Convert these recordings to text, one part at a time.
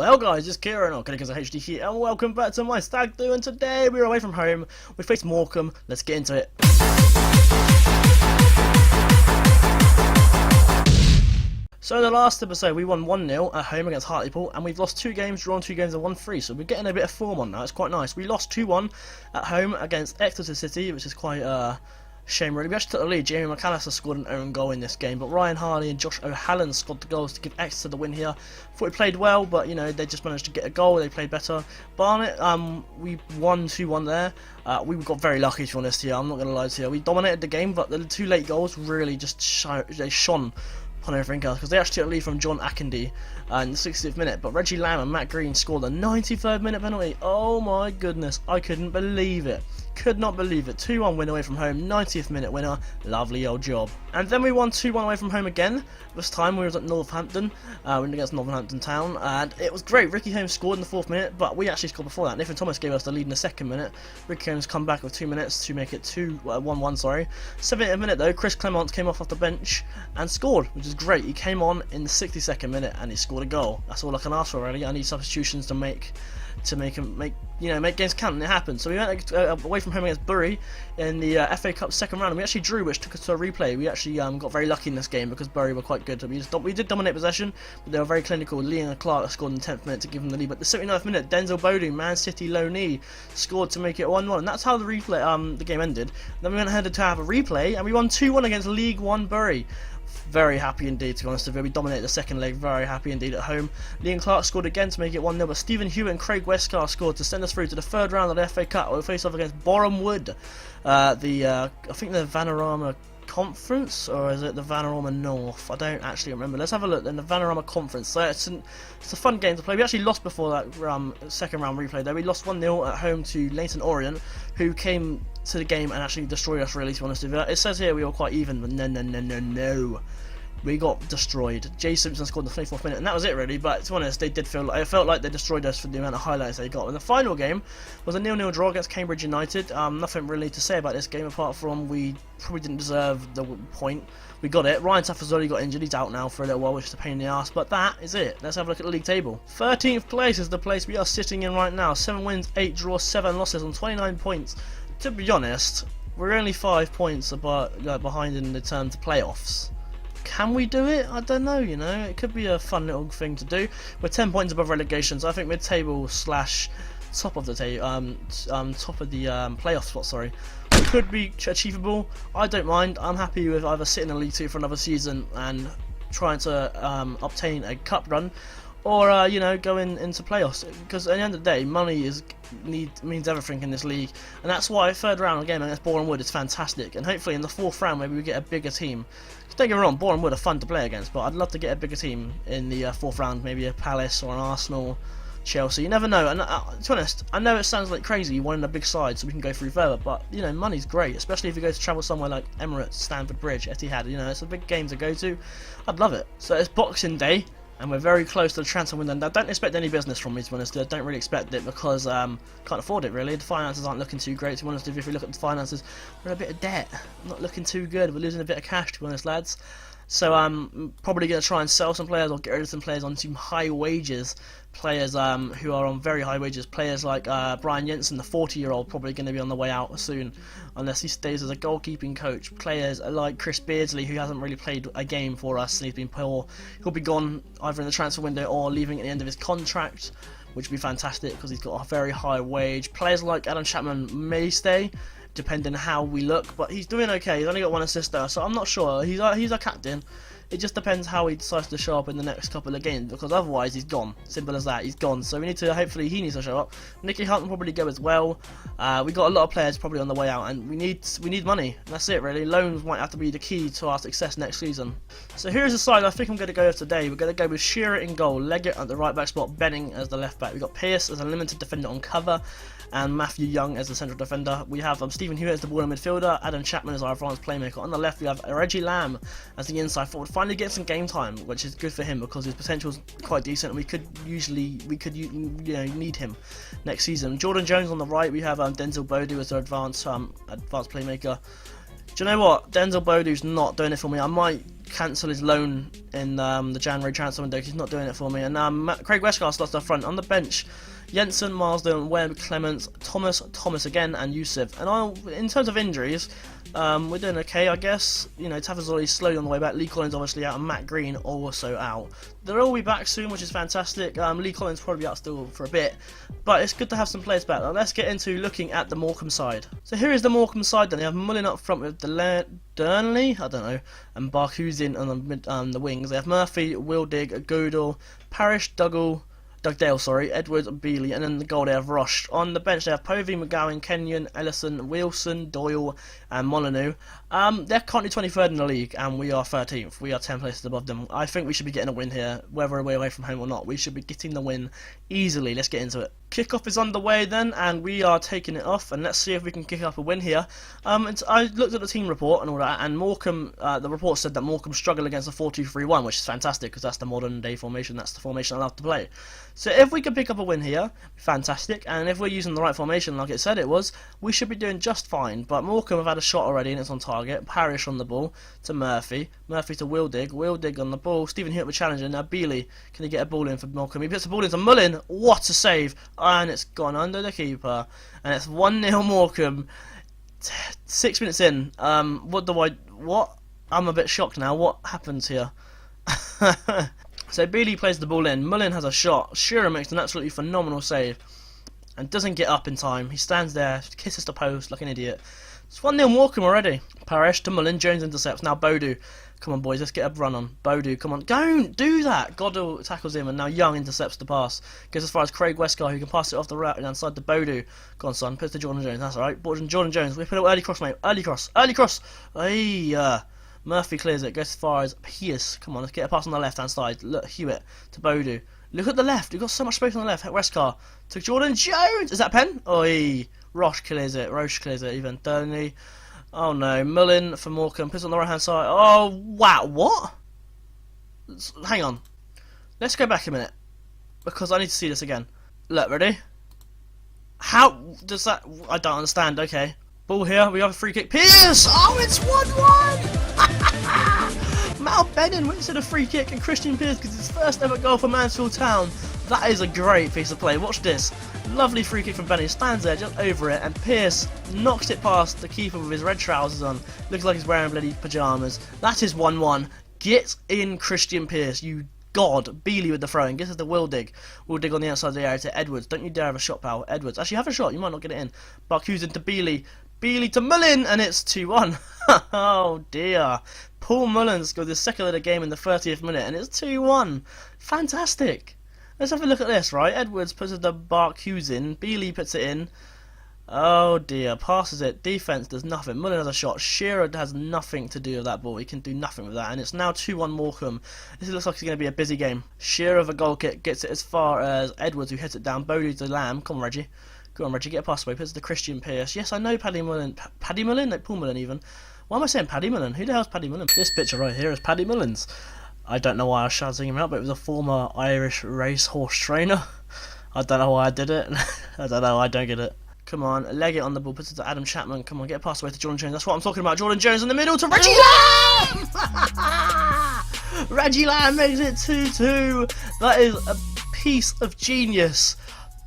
Well guys, it's Kieran or Killerkizza HD here, and welcome back to my Stag do, and today we're away from home. We face Morecambe. Let's get into it. So in the last episode we won 1-0 at home against Hartlepool, and we've lost 2 games, drawn 2 games and won 3, so we're getting a bit of form on now. It's quite nice. We lost 2-1 at home against Exeter City, which is quite shame really. We actually took the lead. Jamie McAllister scored an own goal in this game, but Ryan Harley and Josh O'Halloran scored the goals to give Exeter the win here. Thought we played well, but you know, they just managed to get a goal. They played better. Barnet, we won 2-1 there. We got very lucky, to be honest here. I'm not going to lie to you. We dominated the game, but the 2 late goals really just shone on everything else, because they actually took a lead from John Akendy in the 60th minute, but Reggie Lambe and Matt Green scored a 93rd minute penalty. Oh my goodness, I couldn't believe it. Could not believe it. 2-1 win away from home, 90th minute winner. Lovely old job. And then we won 2-1 away from home again. This time we were at Northampton, went against Northampton Town, and it was great. Ricky Holmes scored in the 4th minute, but we actually scored before that. Nathan Thomas gave us the lead in the 2nd minute. Ricky Holmes come back with 2 minutes to make it 1-1, sorry. 70th minute though, Chris Clement came off the bench and scored, which is great. He came on in the 62nd minute and he scored a goal. That's all I can ask for really. I need substitutions to make games count, and it happened. So we went away from home against Bury in the FA Cup 2nd round, and we actually drew, which took us to a replay. We actually got very lucky in this game because Bury were quite good. We did dominate possession, but they were very clinical. Leon Clark scored in the 10th minute to give them the lead, but the 79th minute, Denzel Bodie, Man City low knee, scored to make it 1-1, and that's how the replay the game ended. Then we went ahead to have a replay, and we won 2-1 against League One Bury. Very happy indeed, to be honest with you. We dominated the 2nd leg, very happy indeed at home. Leon Clark scored again to make it 1-0, but Stephen Hewitt and Craig Westcar scored to send us through to the 3rd round of the FA Cup. We'll face off against Boreham Wood, I think the Vanarama Conference, or is it the Vanarama North? I don't actually remember. Let's have a look in the Vanarama Conference. So it's a fun game to play. We actually lost before that 2nd round replay though. We lost 1-0 at home to Leyton Orient, who came to the game and actually destroyed us, really, to be honest with you. It says here we were quite even, but no. We got destroyed. Jay Simpson scored in the 24th minute, and that was it really. But to be honest, it felt like they destroyed us for the amount of highlights they got. And the final game was a 0-0 draw against Cambridge United. Nothing really to say about this game apart from we probably didn't deserve the point. We got it. Ryan Taffazoli got injured. He's out now for a little while, which is a pain in the ass. But that is it. Let's have a look at the league table. 13th place is the place we are sitting in right now. 7 wins, 8 draws, 7 losses on 29 points. To be honest, we're only 5 points behind in the terms of playoffs. Can we do it? I don't know, you know. It could be a fun little thing to do. We're 10 points above relegation, so I think mid-table / top of the table, top of the playoff spot, sorry. It could be achievable. I don't mind. I'm happy with either sitting in League 2 for another season and trying to obtain a cup run, or you know, going into playoffs, because at the end of the day, money means everything in this league, and that's why 3rd round game against Boreham Wood is fantastic, and hopefully in the 4th round maybe we get a bigger team. Don't get me wrong, Boreham Wood are fun to play against, but I'd love to get a bigger team in the 4th round, maybe a Palace or an Arsenal, Chelsea. You never know. And to be honest, I know it sounds like crazy wanting a big side so we can go through further, but you know, money's great, especially if you go to travel somewhere like Emirates, Stamford Bridge, Etihad. You know, it's a big game to go to. I'd love it. So it's Boxing Day, and we're very close to the transfer window. Now, don't expect any business from me, to be honest. I don't really expect it because can't afford it really. The finances aren't looking too great, to be honest. If you look at the finances, we're in a bit of debt. Not looking too good. We're losing a bit of cash, to be honest, lads. So I'm probably going to try and sell some players or get rid of some players on some high wages. Players who are on very high wages. Players like Brian Jensen, the 40-year-old, probably going to be on the way out soon, unless he stays as a goalkeeping coach. Players like Chris Beardsley, who hasn't really played a game for us and he's been poor. He'll be gone either in the transfer window or leaving at the end of his contract, which would be fantastic because he's got a very high wage. Players like Adam Chapman may stay, depending on how we look, but he's doing okay. He's only got 1 assist there, so I'm not sure. He's our captain. It just depends how he decides to show up in the next couple of games, because otherwise he's gone. Simple as that, he's gone. So we need to, hopefully he needs to show up. Nicky Hunt will probably go as well. We got a lot of players probably on the way out, and we need money. And that's it really. Loans might have to be the key to our success next season. So here's the side I think I'm going to go with today. We're going to go with Shearer in goal, Leggett at the right back spot, Benning as the left back. We've got Pearce as a limited defender on cover, and Matthew Young as the central defender. We have Stephen Hewitt as the ball midfielder, Adam Chapman as our advanced playmaker. On the left we have Reggie Lambe as the inside forward. Finally get some game time, which is good for him because his potential is quite decent, and we could need him next season. Jordan Jones on the right. We have Denzel Bodie as our advanced playmaker. Do you know what? Denzel Bodie's not doing it for me. I might cancel his loan in the January transfer window. He's not doing it for me. And Craig Westcar starts up front on the bench. Jensen, Marsden, Webb, Clements, Thomas again, and Yusuf. And in terms of injuries, we're doing okay, I guess. You know, Taffer's already slowly on the way back. Lee Collins obviously out, and Matt Green also out. They'll all be back soon, which is fantastic. Lee Collins probably out still for a bit, but it's good to have some players back. Now let's get into looking at the Morecambe side. So here is the Morecambe side. Then they have Mullin up front with Durnley, I don't know, and Barkhuizen on the wings. They have Murphy, Wildig, Godel, Parrish, Dugdale, Edwards, Bealey, and then the goal they have Roche. On the bench they have Povey, McGowan, Kenyon, Ellison, Wilson, Doyle, and Molyneux. They're currently 23rd in the league, and we are 13th. We are 10 places above them. I think we should be getting a win here, whether we're away from home or not. We should be getting the win easily. Let's get into it. Kickoff is underway then, and we are taking it off, and let's see if we can kick up a win here. I looked at the team report and all that, and Morecambe, the report said that Morecambe struggled against a 4-2-3-1, which is fantastic because that's the modern day formation. That's the formation I love to play. So if we can pick up a win here, fantastic, and if we're using the right formation like it said it was, we should be doing just fine. But Morecambe have had a shot already and it's on target. Parrish on the ball to Murphy to Wildig on the ball. Stephen Hewitt with challenging. Now Bealey, can he get a ball in for Morecambe? He puts the ball into Mullin. What a save! And it's gone under the keeper, and it's 1-0 Morecambe. 6 minutes in. What? I'm a bit shocked now. What happens here? So Bealey plays the ball in. Mullin has a shot. Shearer makes an absolutely phenomenal save and doesn't get up in time. He stands there, kisses the post like an idiot. It's 1-0 Morecambe already. Parrish to Mullin. Jones intercepts. Now Bodu. Come on, boys, let's get a run on. Bodu, come on. Don't do that. Goddard tackles him, and now Young intercepts the pass. Goes as far as Craig Westcar, who can pass it off the right and inside to Bodu. Go on, son. Puts to Jordan Jones. That's all right. Jordan Jones. We put it early cross, mate. Early cross. Hey, Murphy clears it. Goes as far as Pierce. Come on, let's get a pass on the left-hand side. Look, Hewitt to Bodu. Look at the left. We've got so much space on the left. Westcar to Jordan Jones. Is that a pen? Oi. Roche clears it even. Durnley. Oh no. Mullin for Morecambe. Puts on the right hand side. Oh wow. What? Hang on. Let's go back a minute. Because I need to see this again. Look, ready? How does that... I don't understand. Okay. Ball here. We have a free kick. Pierce! Oh, it's 1-1! Mal Bennon wins to the free kick, and Christian Pierce gets his first ever goal for Mansfield Town. That is a great piece of play. Watch this. Lovely free kick from Bennon. He stands there just over it, and Pierce knocks it past the keeper with his red trousers on. Looks like he's wearing bloody pyjamas. That is 1-1. Get in, Christian Pierce, you god. Bealey with the throwing. Gets us to Wildig. Wildig on the outside of the area to Edwards. Don't you dare have a shot, pal. Edwards. Actually, have a shot. You might not get it in. Barkhuizen to Bealey. Bealey to Mullin, and it's 2-1. Oh dear. Paul Mullin scored his second of the game in the 30th minute, and it's 2-1. Fantastic. Let's have a look at this, right? Edwards puts it to Barkhuizen. Bealey puts it in. Oh dear. Passes it. Defense does nothing. Mullin has a shot. Shearer has nothing to do with that ball. He can do nothing with that, and it's now 2-1 Morecambe. This looks like it's going to be a busy game. Shearer of a goal kick gets it as far as Edwards, who hits it down. Bodu to Lambe. Come on, Reggie. Go on, Reggie, get a pass away. Puts it to Christian Pierce. Yes, I know Paddy Mullin. Paddy Mullin? No, Paul Mullin even. Why am I saying Paddy Mullin? Who the hell's Paddy Mullin? This picture right here is Paddy Mullin's. I don't know why I was shouting him out, but it was a former Irish racehorse trainer. I don't know why I did it. I don't know, I don't get it. Come on, leg it on the ball, puts it to Adam Chapman. Come on, get a pass away to Jordan Jones. That's what I'm talking about. Jordan Jones in the middle to Reggie Lambe! Reggie Lambe makes it 2-2. That is a piece of genius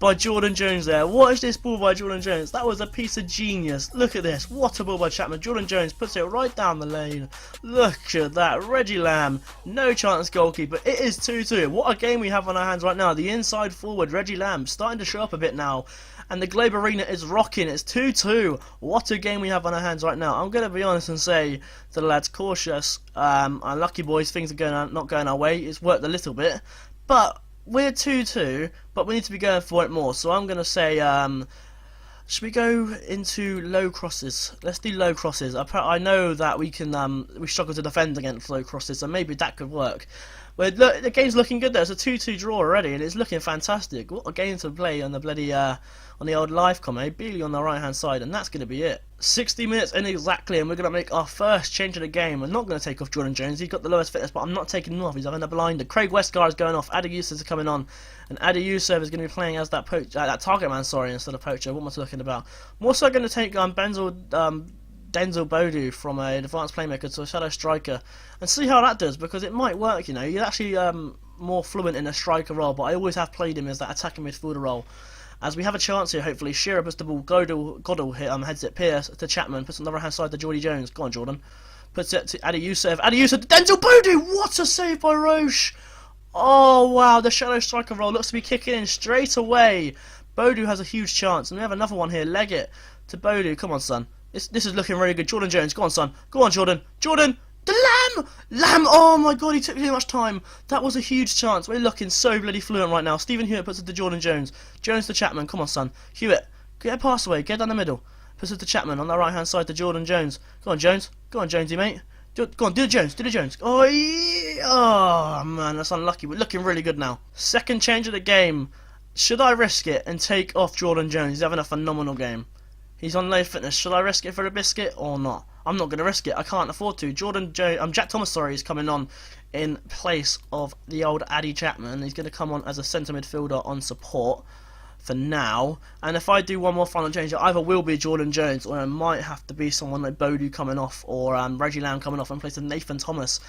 by Jordan Jones there. Watch this ball by Jordan Jones. That was a piece of genius. Look at this. What a ball by Chapman. Jordan Jones puts it right down the lane. Look at that. Reggie Lambe. No chance goalkeeper. It is 2-2. What a game we have on our hands right now. The inside forward, Reggie Lambe, starting to show up a bit now. And the Globe Arena is rocking. It's 2-2. What a game we have on our hands right now. I'm going to be honest and say to the lads, cautious. Unlucky boys, things are not going our way. It's worked a little bit. But we're 2-2, but we need to be going for it more. So I'm going to say, should we go into low crosses? Let's do low crosses. I know that we can, we struggle to defend against low crosses, so maybe that could work. But look, the game's looking good there. It's a 2-2 draw already, and it's looking fantastic. What a game to play on the bloody, on the old live comment. Bealey on the right-hand side, and that's going to be it. 60 minutes in exactly, and we're going to make our first change of the game. I'm not going to take off Jordan Jones. He's got the lowest fitness, but I'm not taking him off. He's having a blinder. Craig Westcar is going off. Adi Yusuf is coming on, and Adi Yusuf is going to be playing as that target man, sorry, instead of poacher. What am I talking about? I'm also going to take Benzel Denzel Bodu from an advanced playmaker to a shadow striker and see how that does, because it might work, you know. He's actually more fluent in a striker role, but I always have played him as that attacking midfielder role. As we have a chance here, hopefully. Shearer puts the ball, Goddle heads it, Pierce to Chapman, puts it on the right hand side to Jordy Jones. Go on, Jordan. Puts it to Adi Youssef to Denzel Bodu! What a save by Roche! Oh, wow, the shadow striker role looks to be kicking in straight away. Bodu has a huge chance, and we have another one here. Leg it to Bodu. Come on, son. This is looking really good. Jordan Jones, go on, son. Go on, Jordan. Jordan! The Lambe! Oh my god, he took too much time. That was a huge chance. We're looking so bloody fluent right now. Stephen Hewitt puts it to Jordan Jones. Jones to Chapman. Come on, son. Hewitt, get a pass away. Get down the middle. Puts it to Chapman on the right hand side to Jordan Jones. Go on, Jones. Go on, Jonesy, mate. Go on, do the Jones. Do the Jones. Oh, yeah. Oh, man, that's unlucky. We're looking really good now. Second change of the game. Should I risk it and take off Jordan Jones? He's having a phenomenal game. He's on low fitness. Should I risk it for a biscuit or not? I'm not going to risk it. I can't afford to. Jack Thomas, is coming on in place of the old Addy Chapman. He's going to come on as a centre midfielder on support for now. And if I do one more final change, it either will be Jordan Jones or it might have to be someone like Bodu coming off or Reggie Lambe coming off in place of Nathan Thomas.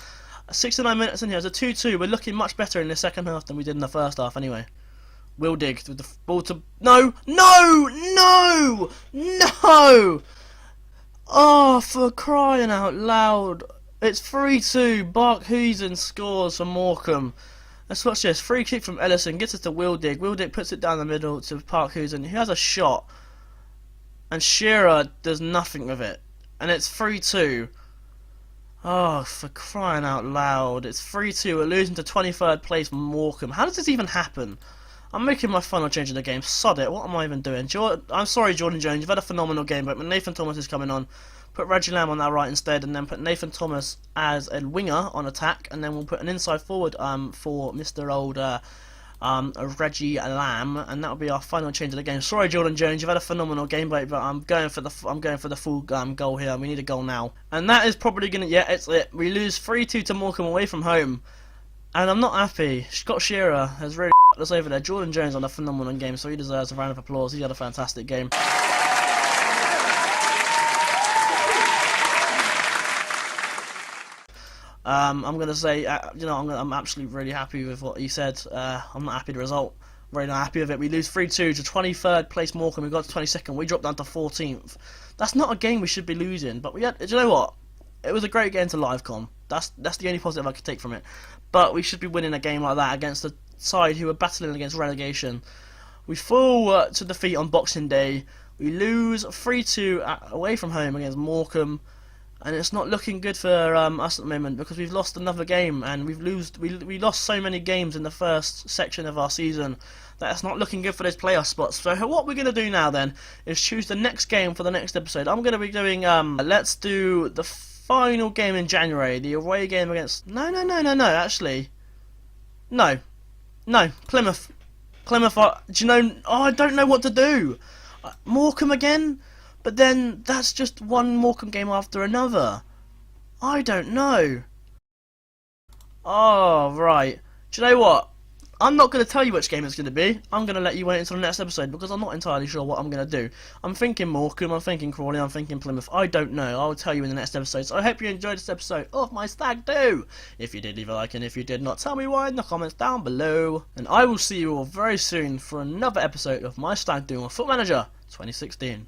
69 minutes in here. It's a 2-2. We're looking much better in the second half than we did in the first half anyway. Will dig with the ball to... No! No! No! No! Oh, for crying out loud. It's 3-2. Barkhuizen scores for Morecambe. Let's watch this. Free kick from Ellison. Gets us to Wildig. Wildig puts it down the middle to Barkhuizen. He has a shot. And Shearer does nothing with it. And it's 3-2. Oh, for crying out loud. It's 3-2. We're losing to 23rd place Morecambe. How does this even happen? I'm making my final change in the game. Sod it. What am I even doing? I'm sorry, Jordan Jones. You've had a phenomenal game, but Nathan Thomas is coming on. Put Reggie Lambe on that right instead, and then put Nathan Thomas as a winger on attack, and then we'll put an inside forward for Mr. Old Reggie Lambe, and that'll be our final change of the game. Sorry, Jordan Jones. You've had a phenomenal game, but I'm going for the full goal here. We need a goal now, and that is probably gonna. Yeah, it's it. We lose 3-2 to Morecambe away from home, and I'm not happy. Scott Shearer has really us over there. Jordan Jones on a phenomenal game, so he deserves a round of applause. He had a fantastic game. I'm going to say, I'm absolutely really happy with what he said. I'm not happy with the result. Very not happy with it. We lose 3-2 to 23rd place Morecambe. We got to 22nd. We dropped down to 14th. That's not a game we should be losing. But do you know what? It was a great game to Livecom. That's the only positive I could take from it. But we should be winning a game like that against a side who are battling against relegation. We fall to defeat on Boxing Day. We lose 3-2 away from home against Morecambe, and it's not looking good for us at the moment because we've lost another game, and we lost so many games in the first section of our season that it's not looking good for those playoff spots. So what we're going to do now then is choose the next game for the next episode. I'm going to be doing let's do the final game in January, the away game against actually no, Plymouth. Do you know? Oh, I don't know what to do. Morecambe again? But then that's just one Morecambe game after another. I don't know. Oh, right. Do you know what? I'm not going to tell you which game it's going to be. I'm going to let you wait until the next episode because I'm not entirely sure what I'm going to do. I'm thinking Morecambe, I'm thinking Crawley, I'm thinking Plymouth. I don't know. I'll tell you in the next episode. So I hope you enjoyed this episode of my Stag Do. If you did, leave a like, and if you did not, tell me why in the comments down below. And I will see you all very soon for another episode of my Stag Do on Foot Manager 2016.